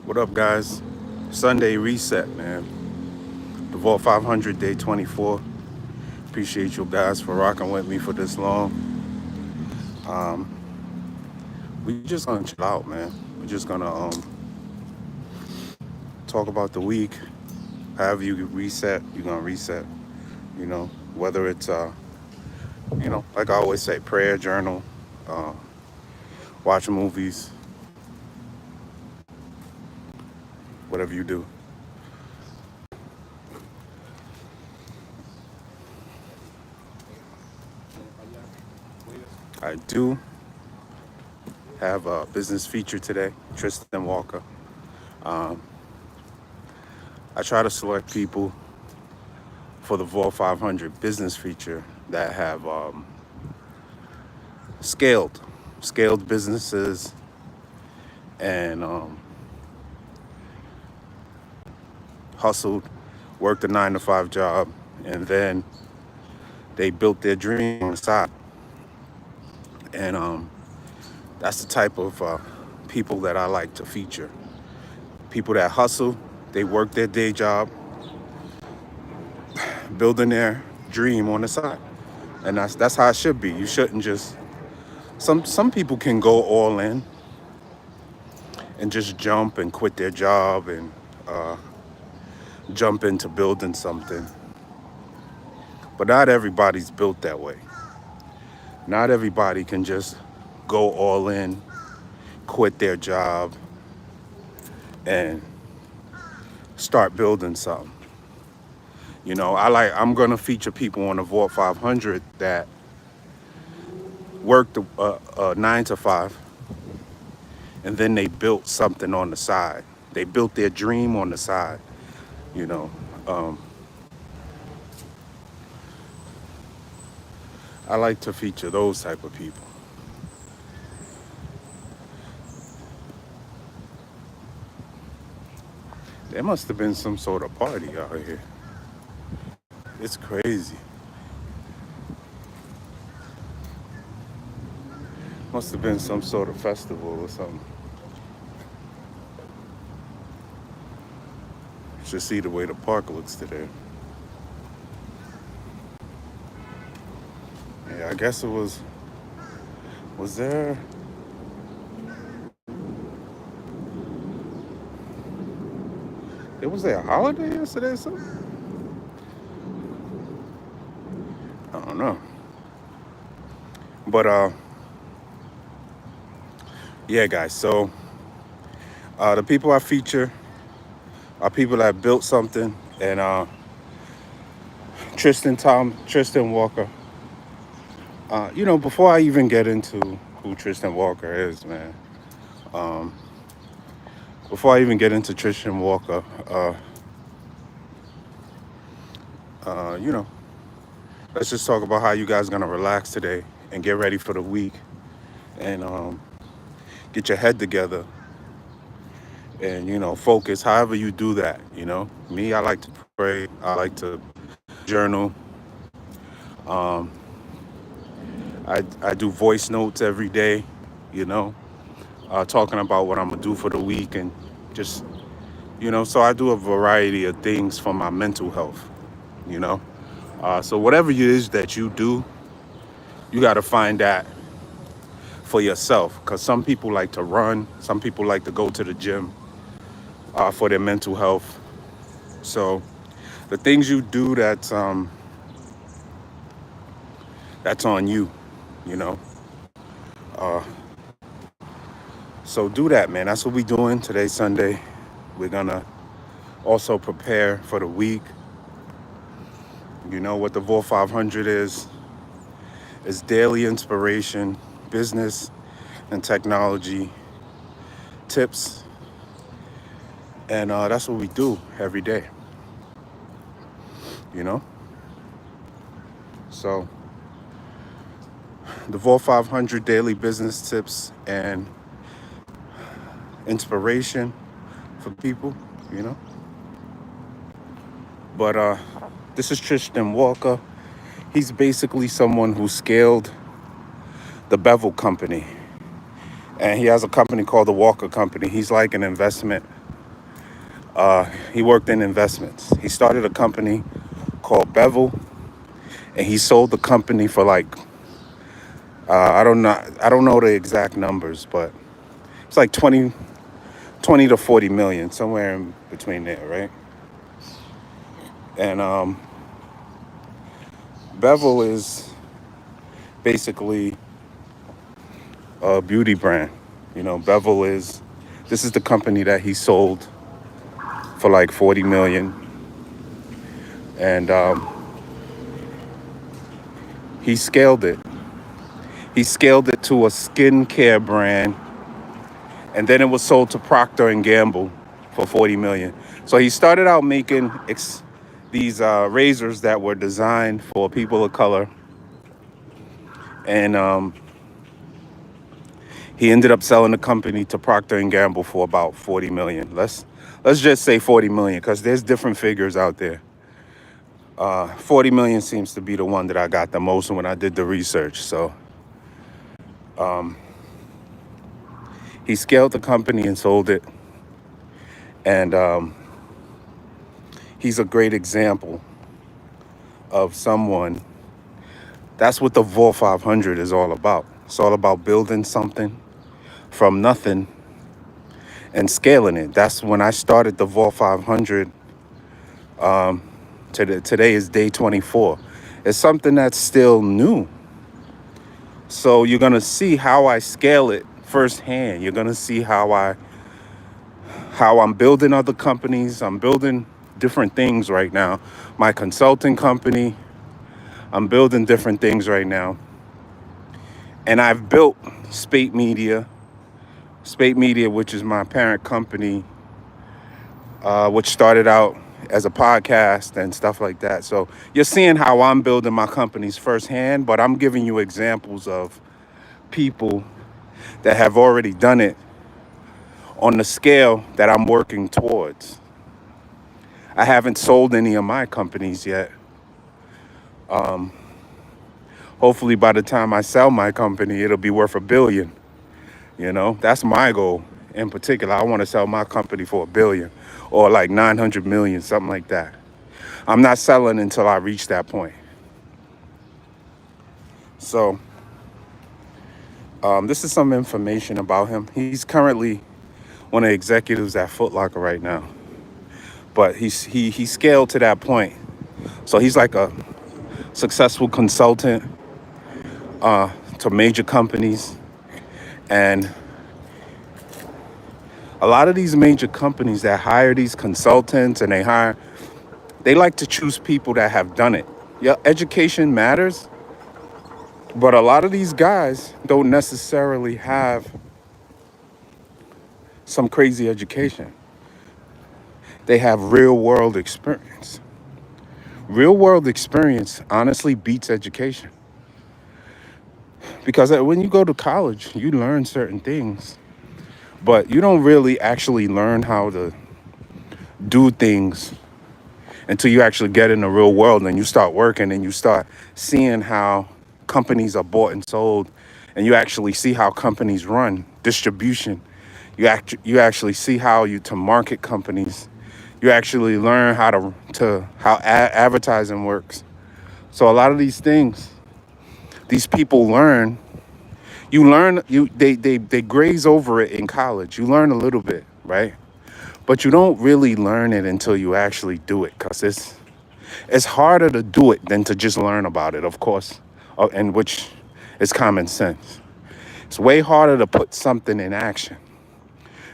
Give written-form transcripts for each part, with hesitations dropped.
What up, guys? Sunday reset, man. The Vault 500, day 24. Appreciate you guys for rocking with me for this long. Um, we just gonna chill out, man. We're just gonna talk about the week. However you reset, you're gonna reset. Whether it's like I always say, prayer, journal, uh, watch movies, whatever you do. I do have a business feature today, Tristan Walker. Um, I try to select people for the Vault 500 business feature that have scaled, scaled businesses and hustled, worked a 9 to 5 job, and then they built their dream on the side. And that's the type of people that I like to feature. People that hustle, they work their day job, building their dream on the side. And that's how it should be. You shouldn't just some people can go all in and just jump and quit their job and jump into building something. But not everybody's built that way. Not everybody can just go all in, quit their job, and start building something. I'm gonna feature people on the Vault 500 that worked a 9 to 5, and then they built something on the side. They built their dream on the side. You know, um, I like to feature those type of people. There must have been some sort of party out here. It's crazy. Must have been some sort of festival or something. Should see the way the park looks today. Yeah, I guess it was. Was there? It was there a holiday yesterday or something? I don't know. But yeah, guys. So the people I feature are people that built something, and Tristan Walker. Before I even get into who Tristan Walker is, man. Um, Before I even get into Tristan Walker, uh, you know, let's just talk about how you guys gonna relax today and get ready for the week, and get your head together and focus. However you do that, me, I like to pray. I like to journal. Um, I do voice notes every day. You know, talking about what I'm gonna do for the week and just so I do a variety of things for my mental health. You know, so whatever it is that you do, you got to find that for yourself. Because some people like to run, some people like to go to the gym for their mental health. So the things you do that's on you, you know. Uh, so do that, man. That's what we doing today, Sunday. We're gonna also prepare for the week. You know what the Vault 500 is daily inspiration, business and technology tips, and that's what we do every day. You know, so the Vault 500 daily business tips and inspiration for people. You know, but this is Tristan Walker. He's basically someone who scaled the Bevel company, and he has a company called the Walker Company. He's like an investment. He worked in investments. He started a company called Bevel, and he sold the company for like I don't know the exact numbers, but it's like 20 to 40 million, somewhere in between there, right? And Bevel is basically a beauty brand. You know, Bevel is this is the company that he sold for like 40 million, and he scaled it. He scaled it to a skincare brand, and then it was sold to Procter and Gamble for 40 million. So he started out making these razors that were designed for people of color, and he ended up selling the company to Procter and Gamble for about 40 million. Let's just say 40 million because there's different figures out there. 40 million seems to be the one that I got the most when I did the research. So he scaled the company and sold it, and he's a great example of someone. That's what the Vol 500 is all about. It's all about building something from nothing and scaling it. That's when I started the Vol 500. Today is day 24. It's something that's still new. So you're gonna see how I scale it firsthand. You're gonna see how I'm building other companies. I'm building different things right now. My consulting company, I'm building different things right now. And I've built Spate Media, which is my parent company, which started out as a podcast and stuff like that. So you're seeing how I'm building my companies firsthand, but I'm giving you examples of people that have already done it on the scale that I'm working towards. I haven't sold any of my companies yet. Hopefully by the time I sell my company, it'll be worth 1 billion. You know, that's my goal in particular. I want to sell my company for 1 billion or like 900 million, something like that. I'm not selling until I reach that point. So this is some information about him. He's currently one of the executives at Foot Locker right now, but he scaled to that point. So he's like a successful consultant to major companies, and a lot of these major companies that hire these consultants and they like to choose people that have done it. Yeah, education matters, but a lot of these guys don't necessarily have some crazy education. They have real world experience. Real world experience honestly beats education. Because when you go to college, you learn certain things, but you don't really actually learn how to do things until you actually get in the real world and you start working and you start seeing how companies are bought and sold, and you actually see how companies run distribution. You actually see how you to market companies. You actually learn how advertising works. So a lot of these things, these people learn. You learn they graze over it in college. You learn a little bit, right? But you don't really learn it until you actually do it, because it's harder to do it than to just learn about it, of course, and which is common sense. It's way harder to put something in action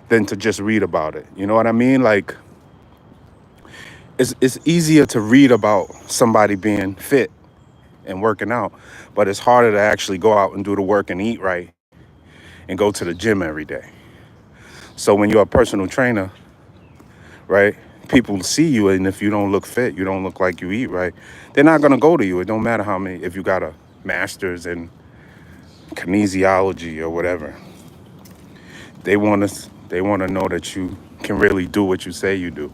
than to just read about it. You know what I mean? Like, it's easier to read about somebody being fit and working out, but it's harder to actually go out and do the work and eat right and go to the gym every day. So when you're a personal trainer, right, people see you, and if you don't look fit, you don't look like you eat right, they're not going to go to you. It don't matter how many, if you got a master's in kinesiology or whatever. They want to know that you can really do what you say you do.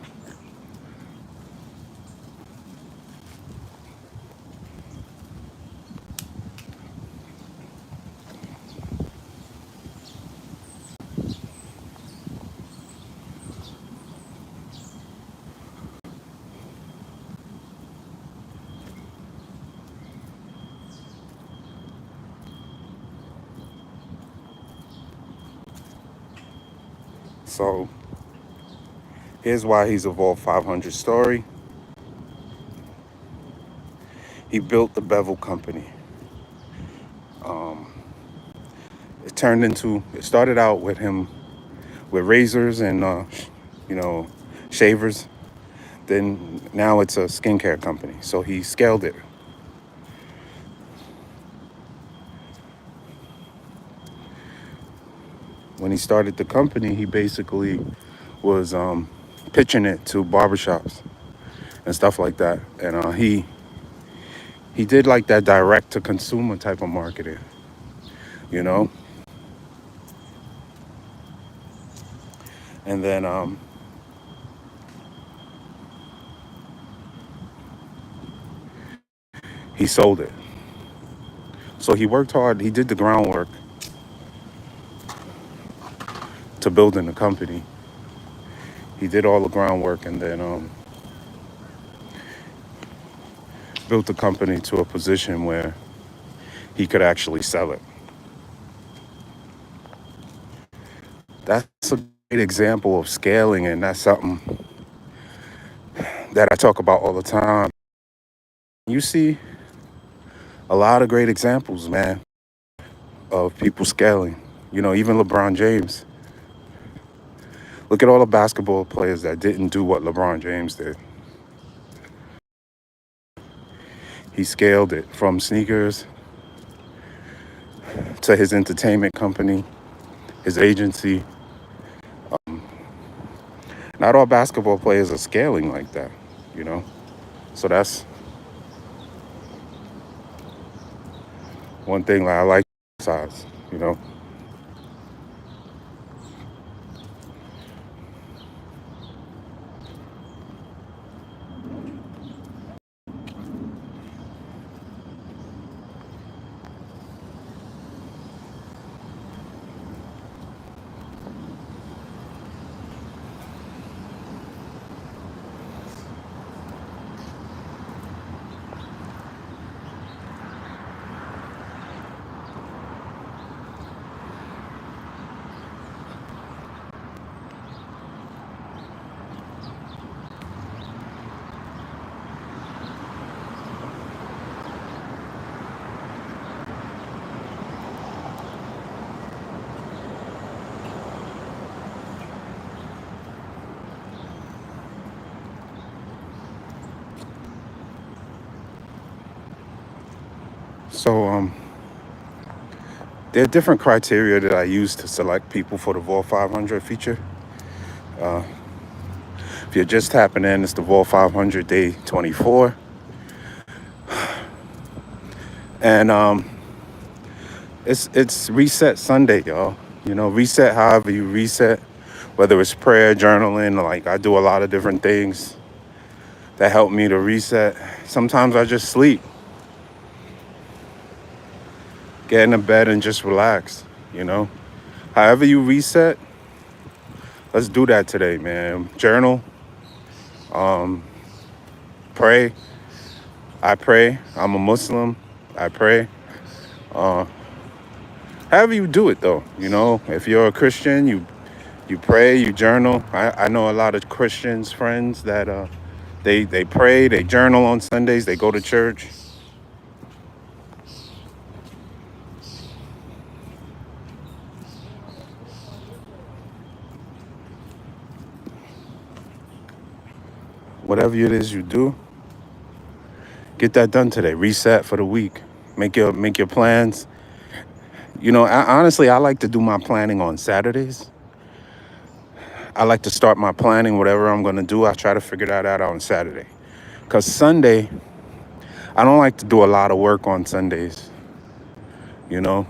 So here's why he's a Vault 500 story. He built the Bevel company. It started out with him with razors and, you know, shavers. Then now it's a skincare company. So he scaled it. When he started the company, he basically was pitching it to barbershops and stuff like that. And he did like that direct to consumer type of marketing, you know. And then he sold it. So he worked hard. He did the groundwork to building the company. He did all the groundwork and then built the company to a position where he could actually sell it. That's a great example of scaling, and that's something that I talk about all the time. You see a lot of great examples, man, of people scaling. You know, even LeBron James. Look at all the basketball players that didn't do what LeBron James did. He scaled it from sneakers to his entertainment company, his agency. Not all basketball players are scaling like that, you know? So that's one thing that I like size, you know? So there are different criteria that I use to select people for the Vault 500 feature. If you're just tapping in, it's the Vault 500 day 24. And it's reset Sunday, y'all. You know, reset however you reset, whether it's prayer, journaling, like I do a lot of different things that help me to reset. Sometimes I just sleep, get in the bed and just relax, you know. However you reset, let's do that today, man. Journal, pray. I pray. I'm a Muslim. I pray. However you do it, though, you know. If you're a Christian, you pray, you journal. I know a lot of Christians friends that they pray, they journal on Sundays, they go to church. Whatever it is you do, get that done today. Reset for the week. Make your plans. You know, honestly, I like to do my planning on Saturdays. I like to start my planning, whatever I'm going to do. I try to figure that out on Saturday. Because Sunday, I don't like to do a lot of work on Sundays. You know,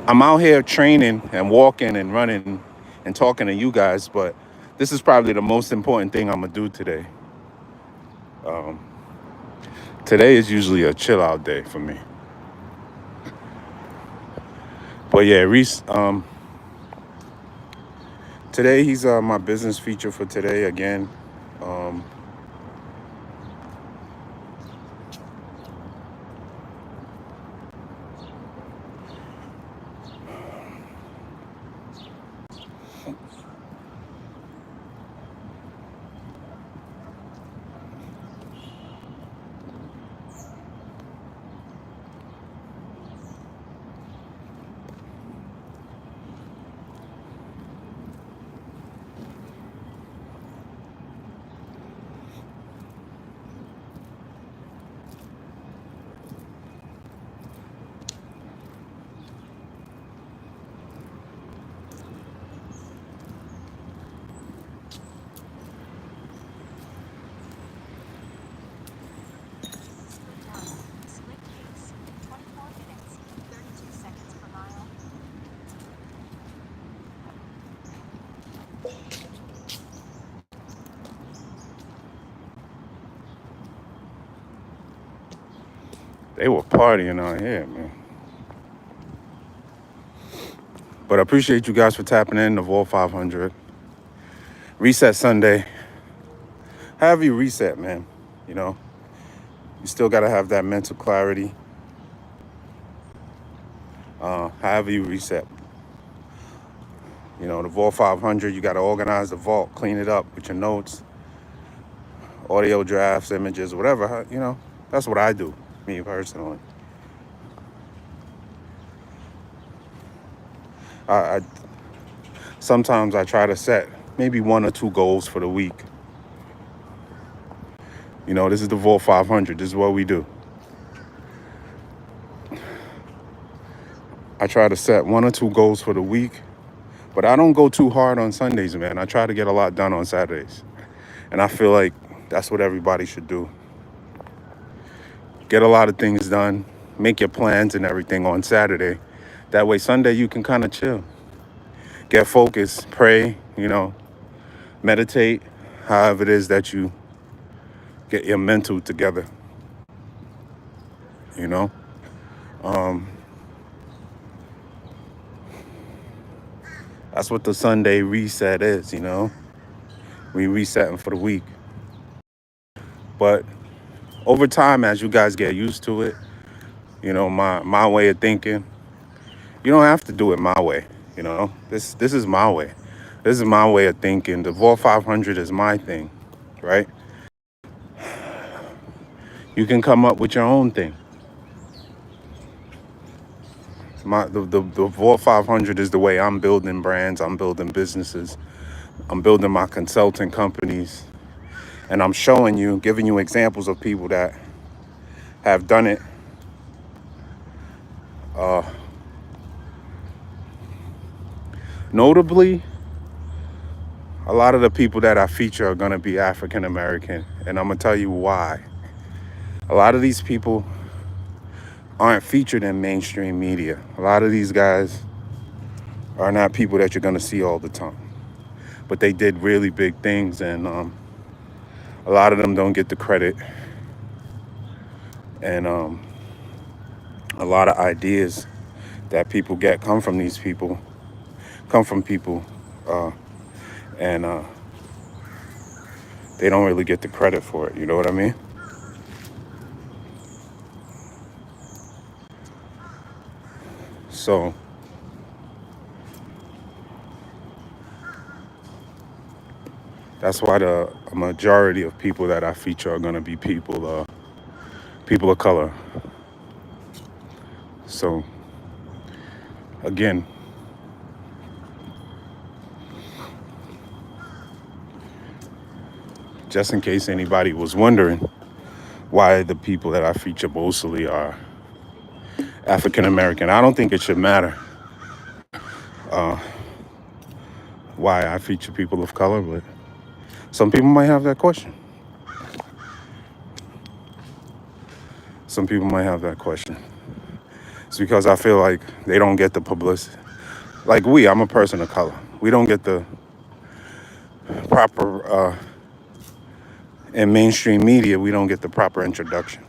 I'm out here training and walking and running and talking to you guys, but this is probably the most important thing I'm going to do today. Today is usually a chill out day for me. But yeah, Reese, today he's my business feature for today again. Um, They were partying out here, man. But I appreciate you guys for tapping in the Vault 500. Reset Sunday. However you reset, man. You know, you still got to have that mental clarity. However you reset. You know, the Vault 500, you got to organize the vault, clean it up with your notes, audio drafts, images, whatever. You know, that's what I do, me personally. I sometimes I try to set maybe 1 or 2 goals for the week. You know, this is the Vault 500. This is what we do. I try to set 1 or 2 goals for the week, but I don't go too hard on Sundays, man. I try to get a lot done on Saturdays. And I feel like that's what everybody should do. Get a lot of things done, make your plans and everything on Saturday. That way Sunday you can kind of chill. Get focused, pray, you know, meditate, however it is that you get your mental together, you know. That's what the Sunday reset is, you know. We resetting for the week. But over time, as you guys get used to it, you know, my way of thinking, you don't have to do it my way, you know. This is my way. This is my way of thinking. The Vault 500 is my thing, right? You can come up with your own thing. The Vault 500 is the way I'm building brands, I'm building businesses, I'm building my consulting companies, and I'm showing you, giving you examples of people that have done it. Notably, a lot of the people that I feature are going to be African American, and I'm going to tell you why. A lot of these people aren't featured in mainstream media. A lot of these guys are not people that you're going to see all the time. But they did really big things, and a lot of them don't get the credit. And a lot of ideas that people get come from these people, and they don't really get the credit for it. You know what I mean? So that's why the majority of people that I feature are going to be people of color. So again, just in case anybody was wondering why the people that I feature mostly are African American, I don't think it should matter why I feature people of color, but some people might have that question. Some people might have that question. It's because I feel like they don't get the publicity. Like I'm a person of color. We don't get the proper, in mainstream media, we don't get the proper introduction.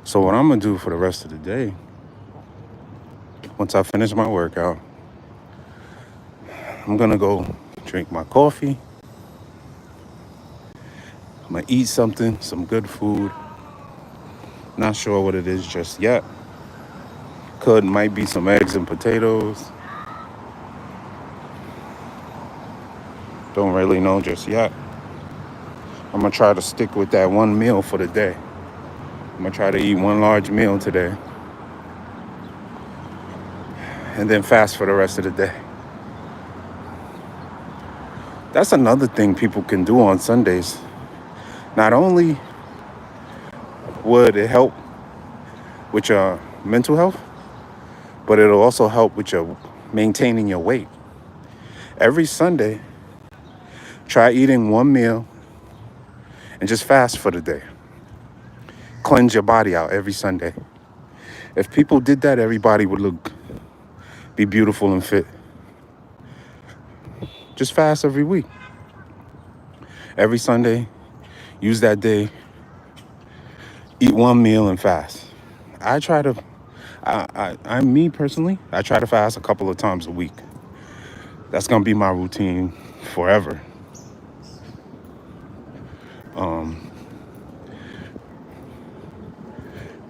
So what I'm gonna do for the rest of the day, once I finish my workout, I'm gonna go drink my coffee. I'm gonna eat something, some good food. Not sure what it is just yet. Might be some eggs and potatoes. Don't really know just yet. I'm gonna try to stick with that one meal for the day. I'm gonna try to eat one large meal today and then fast for the rest of the day. That's another thing people can do on Sundays. Not only would it help with your mental health, but it'll also help with your maintaining your weight. Every Sunday, try eating one meal and just fast for the day. Cleanse your body out every Sunday. If people did that, everybody would be beautiful and fit. Just fast every week. Every Sunday, use that day, eat one meal and fast. I try to, I'm me personally, I try to fast a couple of times a week. That's gonna be my routine forever.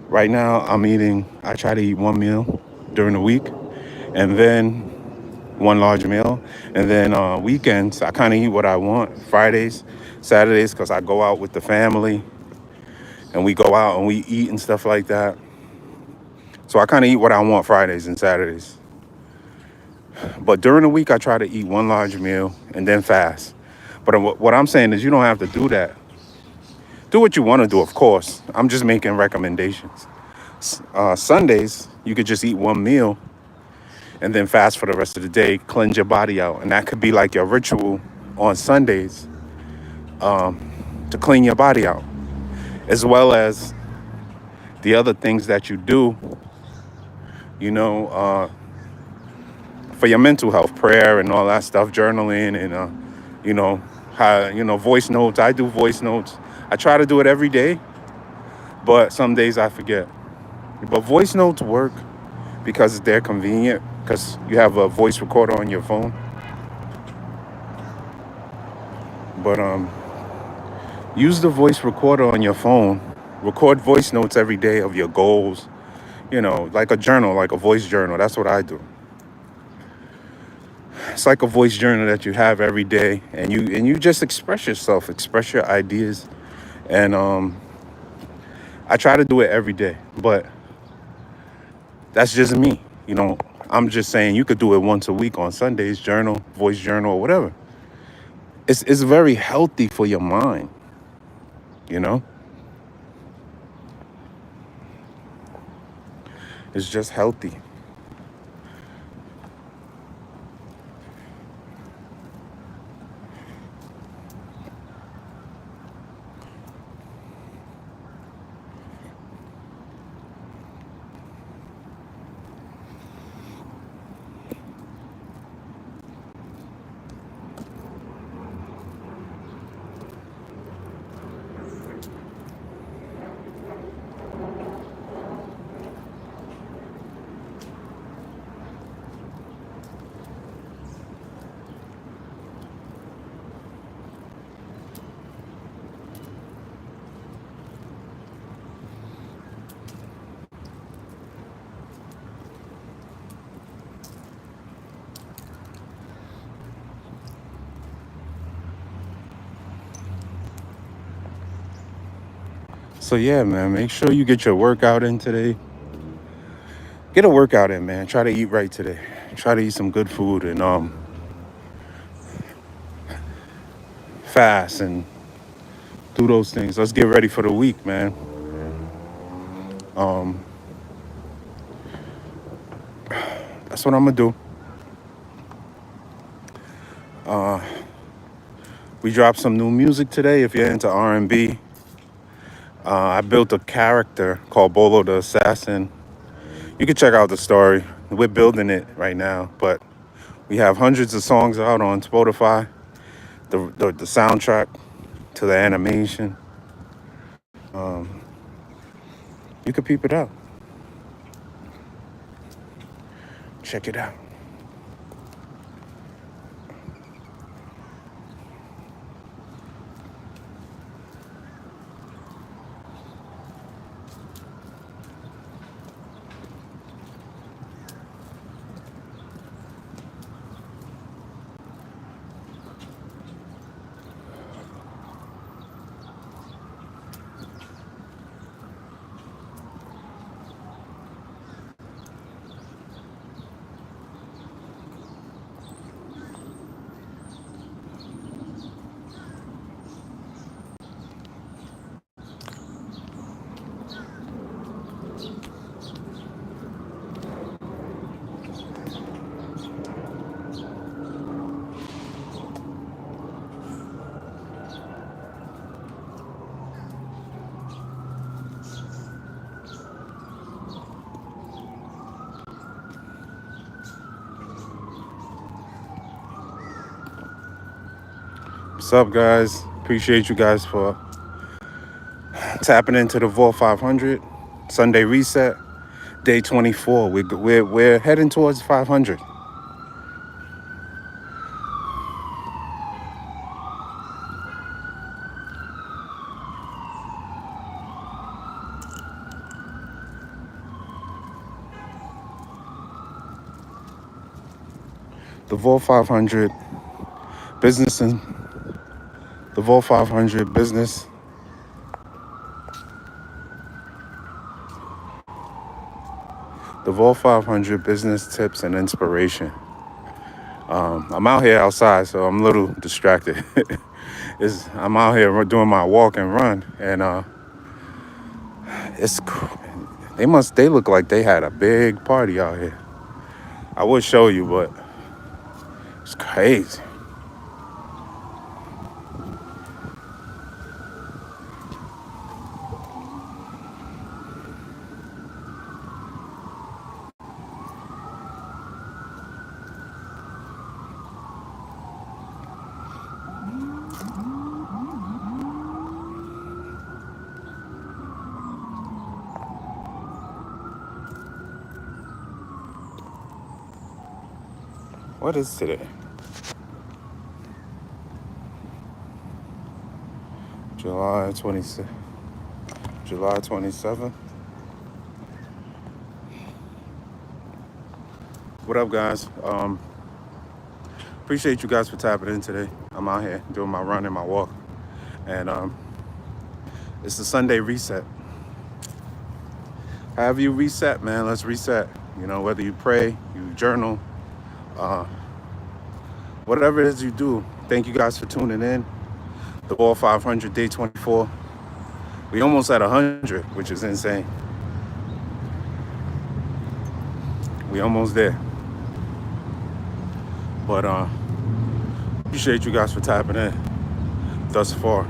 Right now, I try to eat one meal during the week and then one large meal. And then weekends, I kind of eat what I want. Fridays, Saturdays, because I go out with the family and we go out and we eat and stuff like that. So I kind of eat what I want Fridays and Saturdays. But during the week, I try to eat one large meal and then fast. But what I'm saying is you don't have to do that. Do what you want to do, of course. I'm just making recommendations. Sundays, you could just eat one meal and then fast for the rest of the day, cleanse your body out. And that could be like your ritual on Sundays to clean your body out, as well as the other things that you do, you know, for your mental health, prayer and all that stuff, journaling and, you know, voice notes. I do voice notes. I try to do it every day, but some days I forget. But voice notes work because they're convenient, because you have a voice recorder on your phone. But use the voice recorder on your phone. Record voice notes every day of your goals, like a journal, like a voice journal. That's what I do. It's like a voice journal that you have every day, and you just express yourself, express your ideas. And I try to do it every day, but that's just me. I'm just saying you could do it once a week on Sundays, journal, voice journal, or whatever. It's very healthy for your mind, you know? It's just healthy. So yeah, man, make sure you get your workout in today. Get a workout in, man. Try to eat right today. Try to eat some good food and fast and do those things. Let's get ready for the week, man. That's what I'm gonna do. We dropped some new music today. If you're into R&B, I built a character called Bolo the Assassin. You can check out the story. We're building it right now, but we have hundreds of songs out on Spotify. The soundtrack to the animation. You can peep it out. Check it out. What's up, guys? Appreciate you guys for tapping into the Vault 500 Sunday reset, day 24. We're heading towards 500. The Vault 500 business and the Vault 500 business. The Vault 500 business tips and inspiration. I'm out here outside, so I'm a little distracted. I'm out here doing my walk and run, and it's they look like they had a big party out here. I would show you, but it's crazy. What is today? July 26th. July 27th. What up, guys? Appreciate you guys for tapping in today. I'm out here doing my run and my walk, and it's the Sunday reset. However you reset, man, let's reset. You know, whether you pray, you journal, whatever it is you do. Thank you guys for tuning in. The Ball 500, day 24. We almost at 100, which is insane. We almost there. But appreciate you guys for tapping in thus far.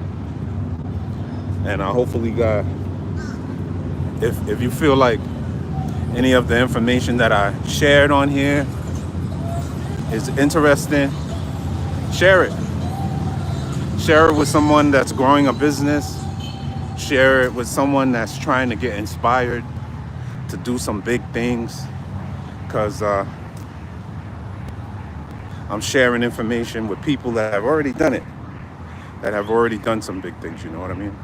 And hopefully, God, if you feel like any of the information that I shared on here is interesting, share it. Share it with someone that's growing a business. Share it with someone that's trying to get inspired to do some big things. Because I'm sharing information with people that have already done it, that have already done some big things, you know what I mean?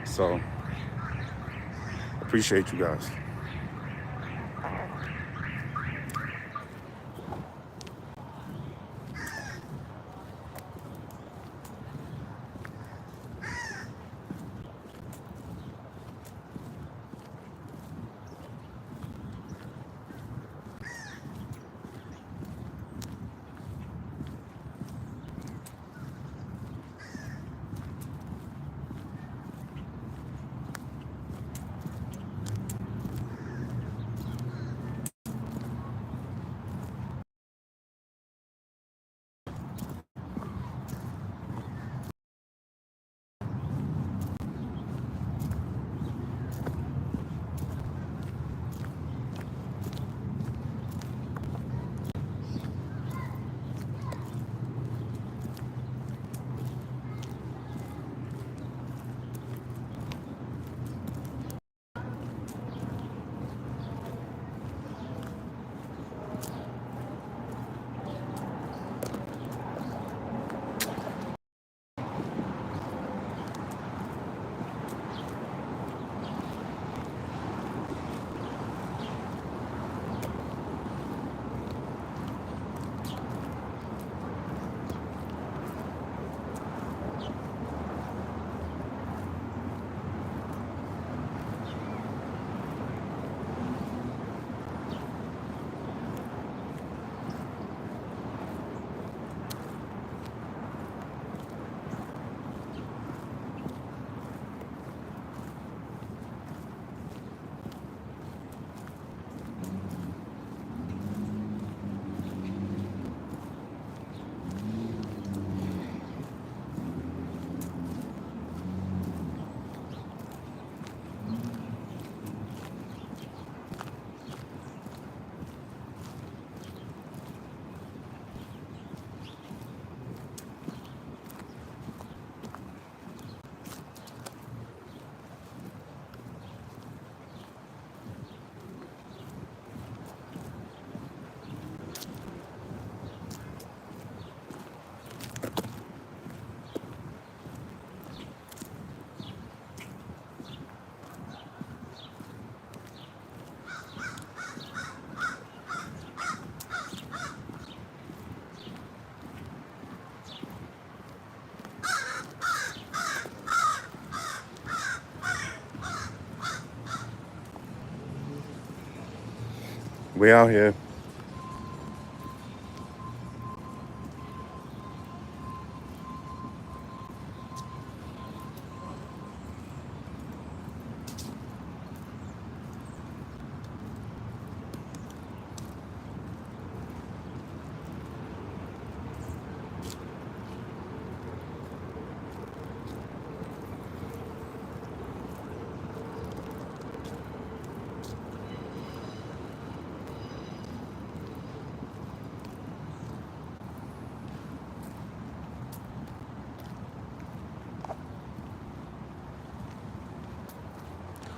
So, appreciate you guys. We out here.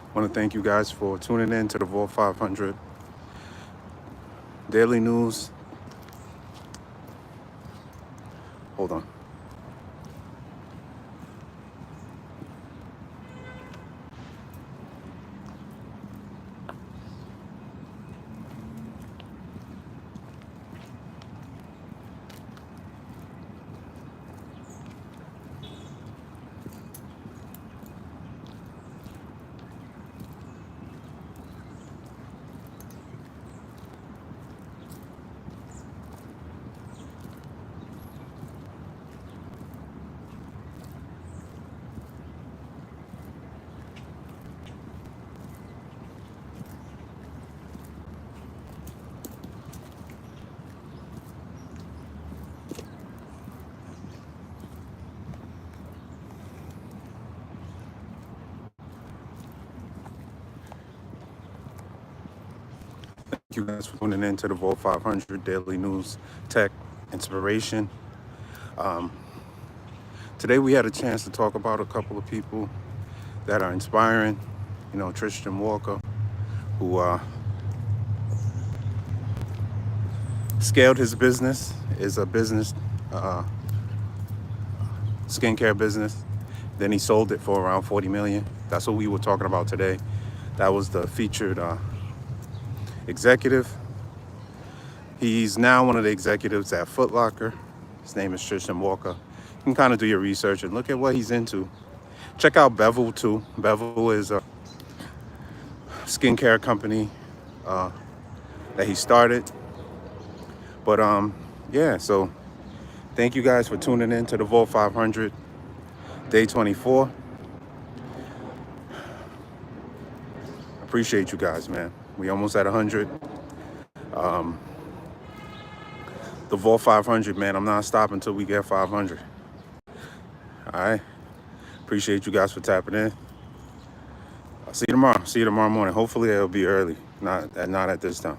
I want to thank you guys for tuning in to the Vault 500 Daily News. Hold on. Thank you guys for tuning in to the Vault 500 Daily News Tech Inspiration. Today we had a chance to talk about a couple of people that are inspiring. You know, Tristan Walker, who scaled his business, is a business, skincare business. Then he sold it for around 40 million. That's what we were talking about today. That was the featured executive. He's now one of the executives at Foot Locker. His name is Tristan Walker. You can kind of do your research and look at what he's into. Check out Bevel too. Bevel is a skincare company that he started. But yeah, so thank you guys for tuning in to the Vault 500, day 24. Appreciate you guys, man. We almost at 100. The Vault 500, man. I'm not stopping until we get 500. All right. Appreciate you guys for tapping in. I'll see you tomorrow. See you tomorrow morning. Hopefully it'll be early, not at this time.